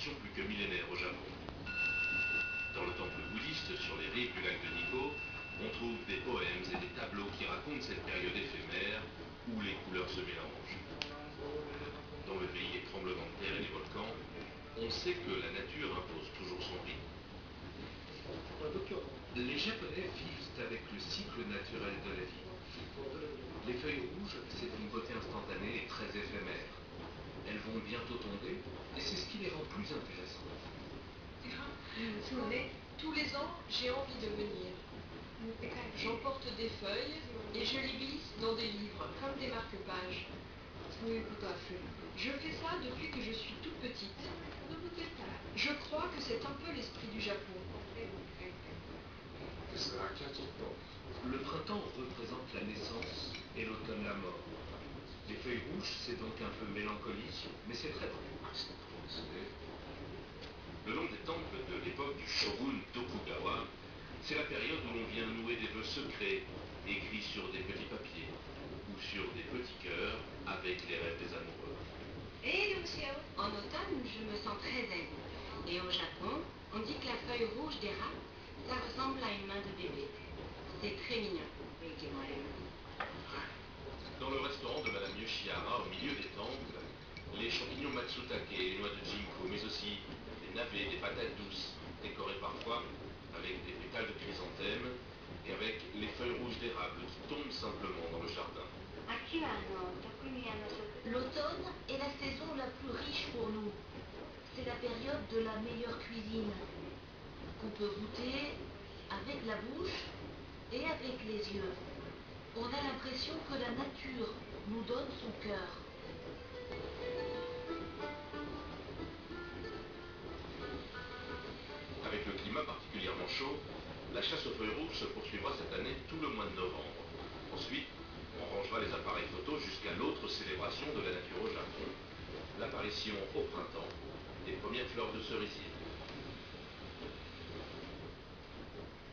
tradition plus que millénaire au Japon. Dans le temple bouddhiste, sur les rives du lac de Nikko, on trouve des poèmes et des tableaux qui racontent cette période éphémère où les couleurs se mélangent. Dans le pays des tremblements de terre et des volcans, on sait que la nature impose toujours son rythme. Les Japonais vivent avec le cycle naturel de la vie. Les feuilles rouges, c'est une beauté instantanée et très éphémère. Elles vont bientôt tomber, et c'est ce qui les rend plus intéressantes. Tous les ans, j'ai envie de venir. J'emporte des feuilles et je les glisse dans des livres, comme des marque-pages. Je fais ça depuis que je suis toute petite. Je crois que c'est un peu l'esprit du Japon. Le printemps représente la naissance et l'automne la mort. Les feuilles rouges, c'est donc un peu mélancolique, mais c'est très beau. Le long des temples de l'époque du shogun Tokugawa, c'est la période où l'on vient nouer des vœux secrets, écrits sur des petits papiers, ou sur des petits cœurs, avec les rêves des amoureux. Et Lucio, en automne, je me sens très zen. Et au Japon, on dit que la feuille rouge d'érable, ça ressemble à une main de bébé. C'est très mignon. Dans le restaurant de Madame Yoshihara, au milieu des temples, les champignons matsutake, les noix de ginkgo, mais aussi des navets, des patates douces, décorées parfois avec des pétales de chrysanthème et avec les feuilles rouges d'érable qui tombent simplement dans le jardin. L'automne est la saison la plus riche pour nous. C'est la période de la meilleure cuisine, qu'on peut goûter avec la bouche et avec les yeux. On a l'impression que la nature nous donne son cœur. Avec le climat particulièrement chaud, la chasse aux feuilles rouges se poursuivra cette année tout le mois de novembre. Ensuite, on rangera les appareils photos jusqu'à l'autre célébration de la nature au Japon, l'apparition au printemps des premières fleurs de cerisier.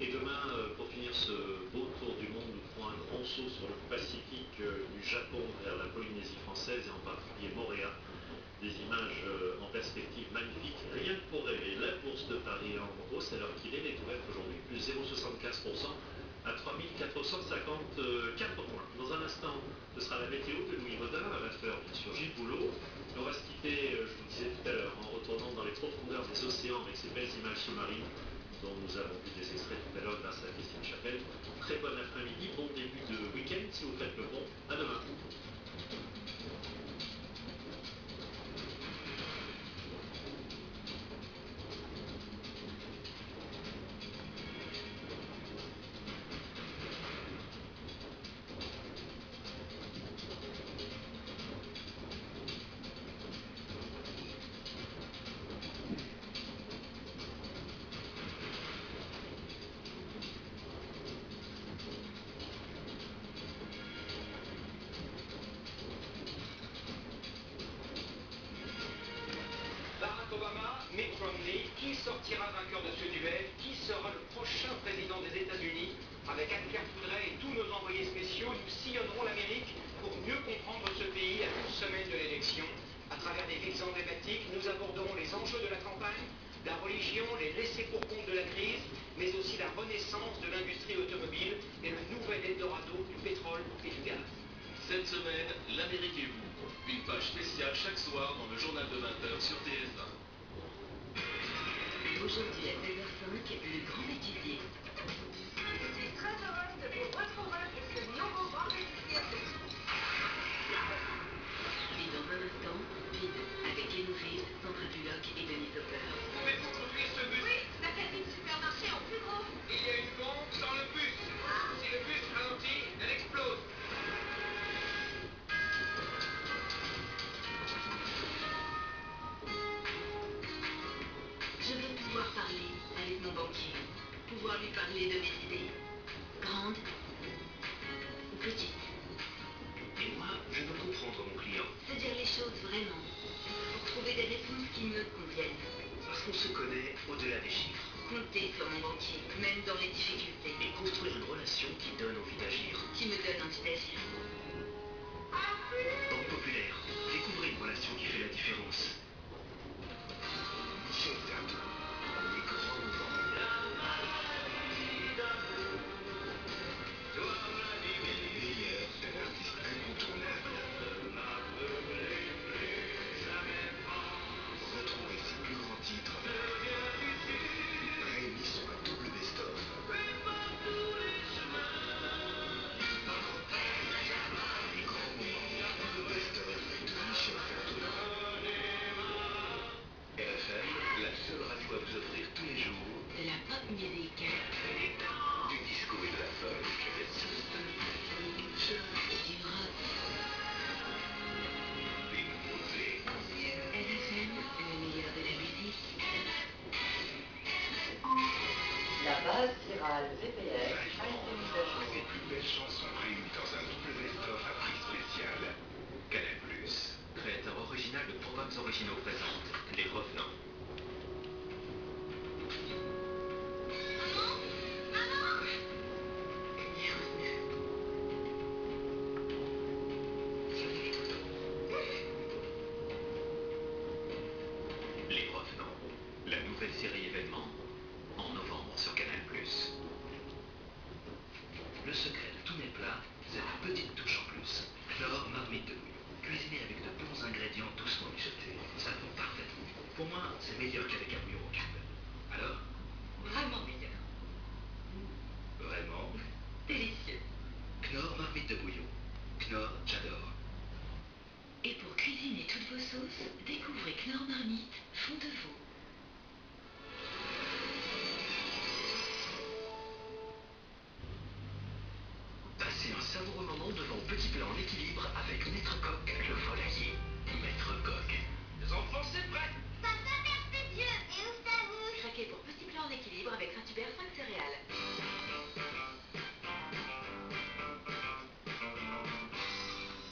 Et demain, pour finir ce beau tour du monde, nous ferons un grand saut sur le Pacifique du Japon vers la Polynésie française et en particulier Mooréa. Des images en perspective magnifiques, rien que pour rêver. La bourse de Paris en hausse à l'heure qu'il est, elle est ouverte aujourd'hui, plus 0,75% à 3454 points. Dans un instant, ce sera la météo de Louis Baudin, à 20h, bien sûr, Gilles Boulot. On va se quitter, je vous disais tout à l'heure, en retournant dans les profondeurs des océans avec ces belles images sous-marines dont nous avons vu des extraits tout à l'heure grâce à Christine Chapelle. Très bon après-midi, bon début de week-end si vous faites le bon. À demain. Obama, Mitt Romney, qui sortira vainqueur de ce duel? Qui sera le prochain président des États-Unis? Avec Anne-Claire Poudret et tous nos envoyés spéciaux, nous sillonnerons l'Amérique pour mieux comprendre ce pays à une semaine de l'élection. À travers des villes emblématiques, nous aborderons les enjeux de la campagne, la religion, les laissés-pour-compte de la crise, mais aussi la renaissance de l'industrie automobile et le nouvel Eldorado du pétrole et du gaz. Cette semaine, l'Amérique et vous. Une page spéciale chaque soir dans le journal de 20h sur TF1. Aujourd'hui à 16h05, le grand étudié. Je suis très heureuse de vous retrouver pour ce nouveau vendredi cirque. Puis dans un instant, Vide, avec Léo Rive, Sandra Bullock et Denis Hopper. Pouvez-vous conduire ce bus? Oui, la cabine supermarché en plus gros. Il y a une bombe dans le bus. Si le bus ralentit, elle explose. Je veux pouvoir parler avec mon banquier, pouvoir lui parler de mes idées, grandes ou petites. Et moi, je veux comprendre mon client. Se dire les choses vraiment, pour trouver des réponses qui me conviennent. Parce qu'on se connaît au-delà des chiffres. Compter sur mon banquier, même dans les difficultés, Et construire une relation qui donne envie d'agir. qui me donne envie d'agir. Banque Populaire, découvrez une relation qui fait la différence. toutes vos sauces, découvrez Knorr Marmite, fond de veau. Passez un savoureux moment devant Petit Plat en équilibre avec Maître Coq, le volailler. Maître Coq. Les enfants, c'est prêt. Papa perpétueux et oustavouz. Craquez pour Petit Plat en équilibre avec Saint-Hubert 5 céréales.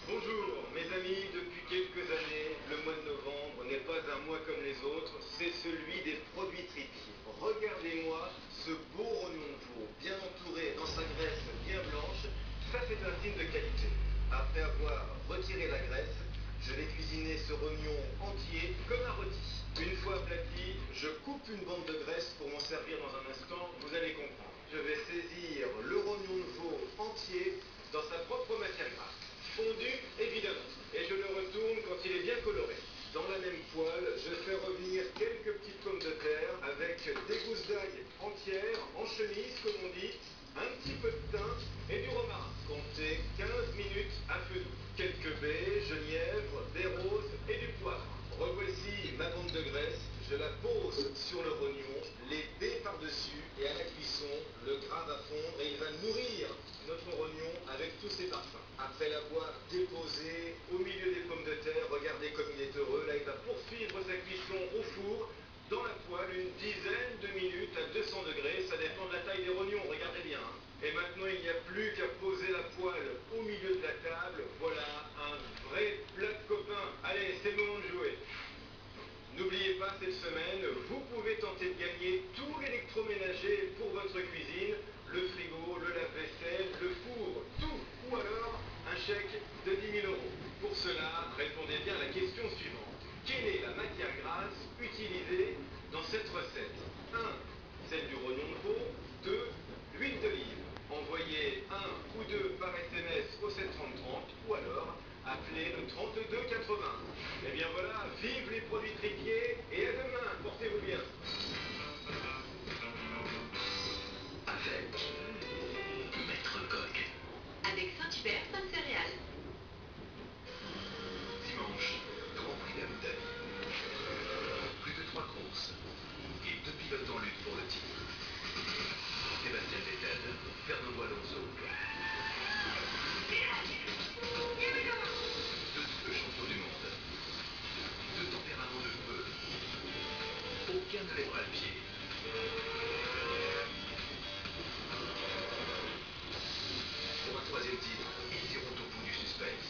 Bonjour mes amis, depuis quelques années, le mois de novembre n'est pas un mois comme les autres, c'est celui des produits tripiers. Regardez-moi ce beau rognon de veau, bien entouré dans sa graisse bien blanche, ça c'est un signe de qualité. Après avoir retiré la graisse, je vais cuisiner ce rognon entier comme un rôti. Une fois aplati, je coupe une bande de graisse pour m'en servir dans un instant, vous allez comprendre. Je vais saisir le rognon de veau entier dans sa propre matière grasse. Fondu, évidemment. Et je le retourne quand il est bien coloré. Dans la même poêle, je fais revenir quelques petites pommes de terre avec des gousses d'ail entières, en chemise comme on dit, un petit peu de thym et du romarin. Comptez 15 minutes à feu doux. Quelques baies, genièvre, des roses et du poivre. Revoici ma bande de graisse, je la pose sur le rognon, les baies par-dessus et à la cuisson, le gras va fondre et il va nourrir notre rognon avec tous ses parfums. Après l'avoir déposé au milieu des pommes de terre, regardez comme il est heureux, là il va poursuivre sa cuisson au four, dans la poêle, une dizaine de minutes à 200 degrés, ça dépend de la taille des rognons, regardez bien. Et maintenant il n'y a plus qu'à poser la poêle au milieu de la table, voilà un vrai plat de copain. Allez, c'est le moment de jouer. N'oubliez pas, cette semaine, vous pouvez tenter de gagner tout l'électroménager pour votre cuisine, le frigo, le lave-vaisselle, le four, tout, ou alors un chèque de 10 000 euros. Pour cela, répondez bien à la question suivante. Quelle est la matière grasse utilisée dans cette recette? 1. Celle du rognon de veau. 2. L'huile d'olive. Envoyez 1 ou 2 par SMS au 730 ou alors appelez le 32 80. Et bien voilà, vive les produits tripiers et à demain, portez-vous bien. Avec Maître Coq. Avec Saint-Hubert 5 céréales. Dimanche, Grand Prix d'Abu Dhabi. Plus de 3 courses et 2 pilotes en lutte pour le titre. Sébastien Vettel, Fernando Alonso. 2 doubles champions du monde. 2 tempéraments de feu. Aucun ne lèvera le pied. Pour un 3e titre, ils iront au bout du suspense.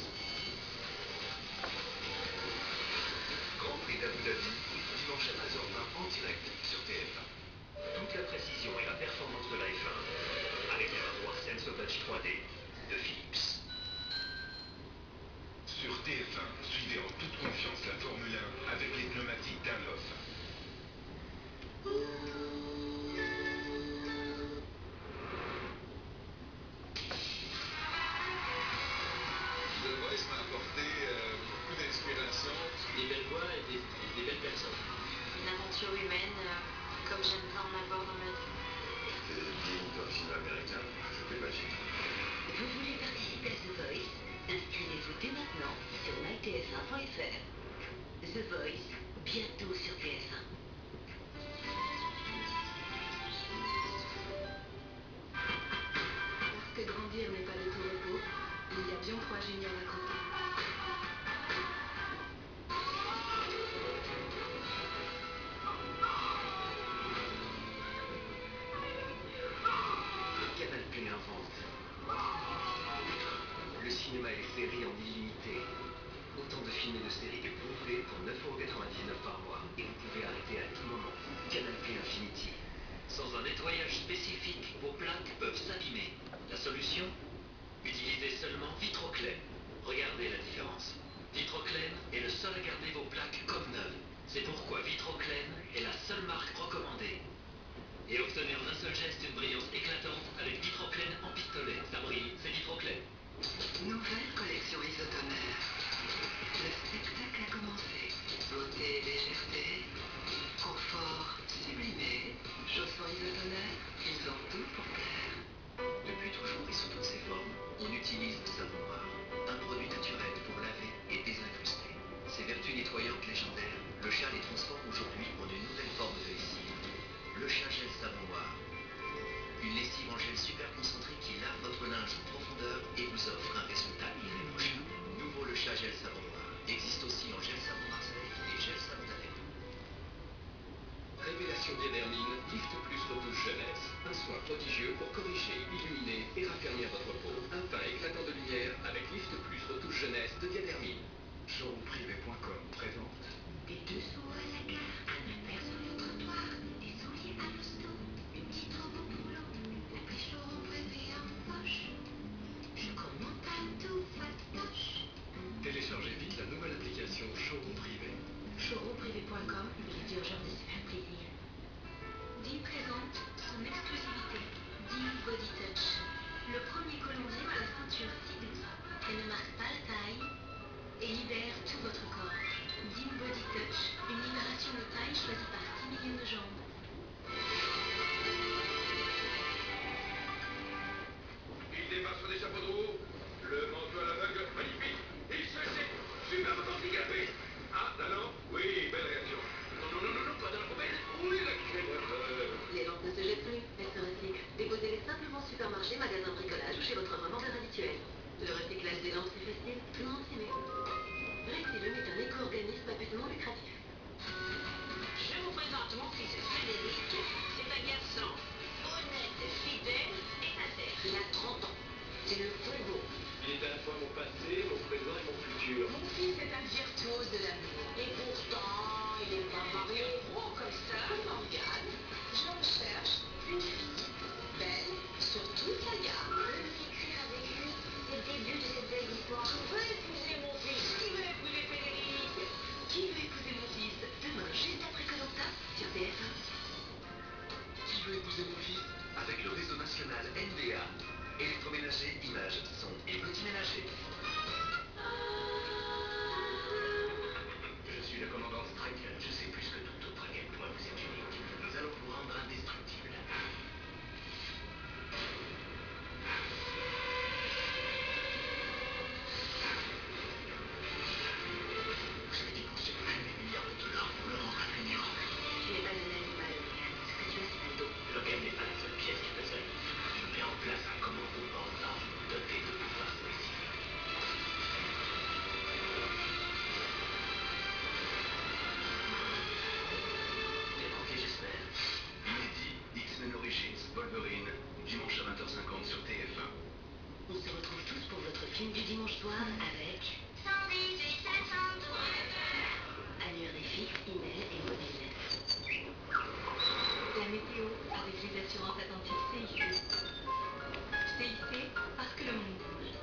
Grand Prix d'Abu Dhabi, dimanche à 13h20 en direct sur TF1. Toute la précision et la performance de la F1 avec un miroir Sense Touch 3D de Philips. Sur TF1, suivez en toute confiance la Formule 1 avec les pneumatiques Dunlop. The Voice m'a apporté beaucoup d'inspiration. Des belles voix et des belles personnes. Une aventure humaine, comme j'aime bien en avoir dans ma vie. C'était digne d'un film américain, c'était magique. Vous voulez participer à The Voice? Inscrivez-vous dès maintenant sur mytf1.fr. The Voice, bientôt sur TF1. Parce que grandir n'est pas de tout repos, il y a bien 3 juniors à côté. Canal Play invente le cinéma et les séries en illimité. Autant de films et de séries que vous voulez pour 9,99 € par mois. Et vous pouvez arrêter à tout moment. Canal Play Infinity. Sans un nettoyage spécifique, vos plaques peuvent s'abîmer. La solution? Utilisez seulement Vitroclaim. Regardez la différence. Vitroclaim est le seul à garder vos plaques comme neuves. C'est pourquoi Vitroclaim est la seule marque recommandée. Et obtenez en un seul geste une brillance éclatante avec Vitroclaim en pistolet. Ça brille, c'est Vitroclaim. Nouvelle collection isotonaire. Le spectacle a commencé. Beauté et légèreté, confort sublimé, chaussons isotonaires, ils ont tout pour plaire. Depuis toujours et sous toutes ses formes, on utilise le savon noir. jeunesse. Un soin prodigieux pour corriger, illuminer et raffermir votre peau. Un teint éclatant de lumière avec Lift Plus retouche jeunesse de Diadermine. Showroomprivé.com présente Des dessous à la gare, un impair sur le trottoir, des souliers à l'hosto, une petite robe au boulot, la plus showroom privée en poche. Je commande à tout fastoche. Téléchargez vite la nouvelle application Showroom Privé. Showroomprivé.com, l'éditeur de super plaisir. Dean présente son exclusivité, Dean Body Touch. Le premier colombier à la ceinture si douce, elle ne marque pas la taille et libère tout votre corps. Dean Body Touch, une libération de taille choisie par 6 millions de jambes. Il démarre sur des chapeaux de roue. Le manteau à l'aveugle, magnifique. Il se jette. Super authentique à la piste. Ah, là non. Oui, belle réaction. Non, pas dans la poubelle. Oui, la quelle erreur. Les ventes ne se jettent plus, elles se recyclent. Déposez-les simplement au supermarché, magasin bricolage ou chez votre revendeur habituel. Le recyclage des lampes, c'est facile, tout le monde s'y met. Recylum est un éco-organisme parfaitement lucratif. Je vous présente mon fils Frédéric. C'est un garçon honnête, fidèle et sincère. Il a 30 ans. C'est le frigo. Il est à la fois mon passé, mon présent et mon futur. Mon fils est un virtuose de l'amour. Et pourtant, il est pas marié gros comme ça, Morgane. Je recherche une fille belle sur toute la gamme. Je veux écrire avec lui le début de cette belle histoire. Je veux épouser mon fils. Qui veut épouser Frédéric? Qui veut épouser mon fils? Demain, juste après Koh-Lanta, sur TF1. Qui veut épouser mon fils? Avec le réseau national NVA. Électroménager, images, son et petit ménager. Je suis le commandant Striker. Je sais plus que tout autre à quel point vous êtes unique. Nous allons vous rendre indestructible. Vous avez dépensé des milliards de dollars pour le rendre invulnérable. Tu n'es pas un animal, Logan. Ce que tu as, c'est un dos. Logan n'est pas la seule pièce du puzzle. Je mets en place un commando hors norme doté de pouvoirs spécifiques. Bien compris, j'espère. Inédit, X-Men Origins, Wolverine, dimanche à 20h50 sur TF1. On se retrouve tous pour votre film du dimanche soir avec 118 712. allure des fixes, email et mobile. La météo avec les assurances Atlantique CIC. CIC parce que le monde bouge.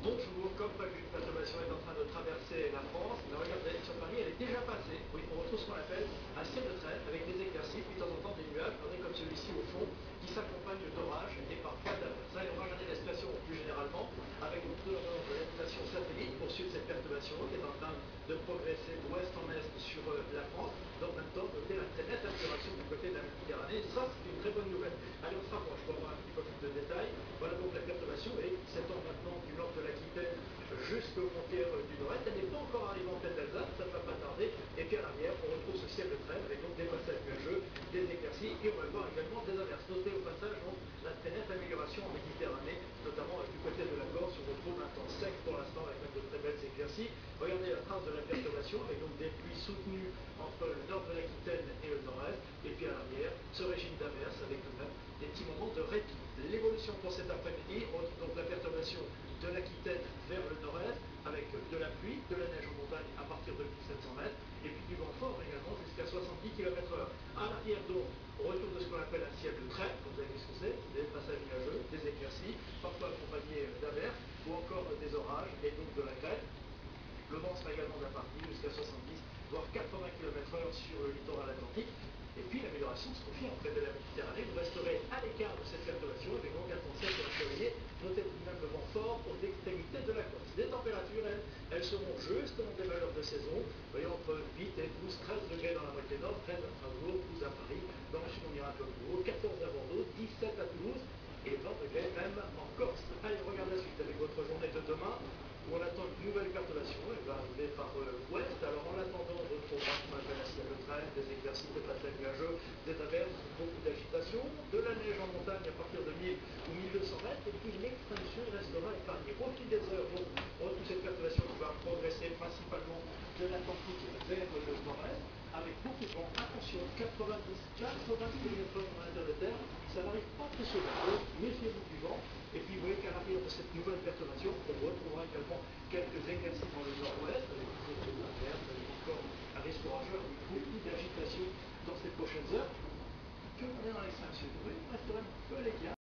Bonjour, comme prévu, la perturbation est en train de traverser la France. Mais regardez, sur Paris, elle est déjà passée. Oui, on retrouve ce qu'on appelle un ciel de traîne avec des éclaircies, puis de temps en temps des nuages, regardez comme celui-ci au fond, qui s'accompagne d'orages et parfois d'averses. Et on va regarder la situation plus généralement avec de l'animation satellite pour suivre cette perturbation qui est en train de progresser d'ouest en est sur la France. Donc en même temps, noter la très nette amélioration du côté de la Méditerranée. Ça, c'est une très bonne nouvelle. Allez, on se rapproche pour avoir un petit peu plus de détails. Voilà donc la perturbation et s'étend maintenant du nord de l'Aquitaine jusqu'aux frontières du nord-est. Elle n'est pas encore arrivée en tête d'Alsace, ça ne va pas tarder. Et puis à l'arrière, on retrouve ce ciel de traîne avec donc des passages nuageux, des éclaircies et on va voir également des averses. Notez au passage donc la très nette amélioration en Méditerranée, notamment du côté de la Corse, où on retrouve un temps sec pour l'instant avec même de très belles éclaircies. Regardez la trace de la perturbation avec donc des pluies soutenues entre le nord de l'Aquitaine et le nord-est. Et puis à l'arrière, ce régime d'averses avec tout de même des petits moments de répit. L'évolution pour cet après-midi, on retrouve donc la perturbation de l'Aquitaine vers le nord-est, avec de la pluie, de la neige en montagne à partir de 1700 mètres, et puis du vent fort également jusqu'à 70 km/h. À l'arrière donc, retour de ce qu'on appelle un ciel de traîne, vous savez ce que c'est, des passages nuageux, des éclaircies, parfois accompagnés d'averses, ou encore des orages, et donc de la grêle. Le vent sera également d'un parti jusqu'à 70, voire 80 km/h sur le littoral atlantique. Et puis l'amélioration se confirme près de la Méditerranée. Vous resterez à l'écart de cette perturbation avec donc un temps sec et ensoleillé. Notez tout de même le vent fort aux extrémités de la Corse. Les températures, elles seront juste dans des valeurs de saison. Vous voyez, entre 8 et 12, 13 degrés dans la moitié nord, 13 à Strasbourg, 12 à Paris. Dans le sud, on ira un peu plus haut, 14 à Bordeaux, 17 à Toulouse et 20 degrés même en Corse. Allez, on regarde la suite avec votre journée de demain, où on attend une nouvelle perturbation. Elle va arriver par ouest. Alors en attendant, on retrouvera ce qu'on appelle un ciel de traîne, des éclaircies, des passages nuageux, des averses, beaucoup d'agitation, de la neige en montagne à partir de 1000 ou 1200 mètres, et puis l'extinction restera épargnée. Au fil des heures, donc, on retrouve cette perturbation qui va progresser principalement vers le nord-est, avec beaucoup de vent. Attention, 90 km/h dans l'intérieur de terre.